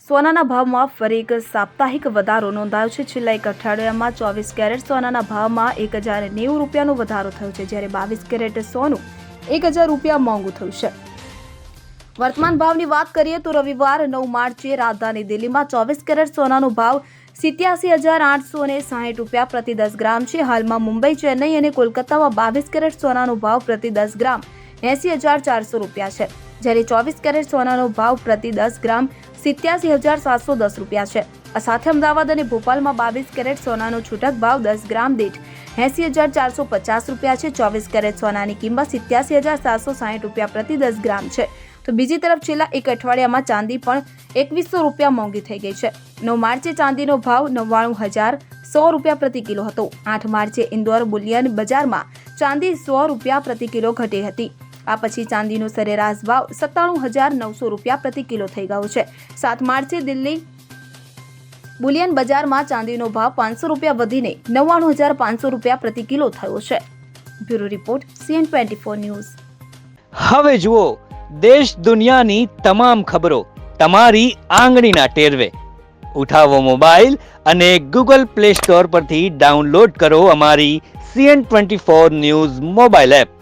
સોનાના ભાવમાં ફરી એક સાપ્તાહિક વધારો નોંધાયો છે। છેલ્લા એક અઠવાડિયામાં 24 કેરેટ સોનાના ભાવમાં 1090 રૂપિયાનો વધારો થયો છે, જ્યારે 22 કેરેટ સોનું 1000 રૂપિયા મોંઘું થયું છે। વર્તમાન ભાવની વાત કરીએ તો રવિવાર 9 માર્ચે રાજધાની દિલ્હીમાં 24 કેરેટ સોનાનો ભાવ 87,860 રૂપિયા પ્રતિ 10 ગ્રામ છે। હાલમાં મુંબઈ, ચેન્નઈ અને કોલકાતામાં 22 કેરેટ સોનાનો ભાવ પ્રતિ 10 ગ્રામ 80,400 રૂપિયા છે, જ્યારે 24 કેરેટ સોનાનો ભાવ પ્રતિ 10 ગ્રામ 87,710 રૂપિયા છે। આ સાથે અમદાવાદ અને ભોપાલમાં 22 કેરેટ સોનાનો છૂટક ભાવ 10 ગ્રામ દીઠ 80,450 રૂપિયા છે। 24 કેરેટ સોનાની કિંમત 87,760 રૂપિયા પ્રતિ 10 ગ્રામ છે। તો બીજી તરફ છેલ્લા એક અઠવાડિયામાં ચાંદી પણ 2100 રૂપિયા મોંઘી થઈ ગઈ છે। 9 માર્ચે ચાંદીનો ભાવ 99,100 રૂપિયા પ્રતિ કિલો હતો। 8 માર્ચે ઇન્દોર બુલિયન બજારમાં ચાંદી 100 રૂપિયા પ્રતિ કિલો ઘટી હતી। આ પછી ચાંદીનો સરેરાશ ભાવ 97,900 રૂપિયા પ્રતિ કિલો થઈ ગયો છે। 7 માર્ચે દિલ્હી બુલિયન બજારમાં ચાંદીનો ભાવ 500 રૂપિયા વધીને 99,500 રૂપિયા પ્રતિ કિલો થયો છે। Bureau report CN24 news. હવે જુઓ દેશ દુનિયાની તમામ ખબરો તમારી આંગળીના ટેરવે। ઉઠાવો મોબાઈલ અને Google Play Store પરથી ડાઉનલોડ કરો અમારી CN24 ન્યૂઝ મોબાઈલ એપ।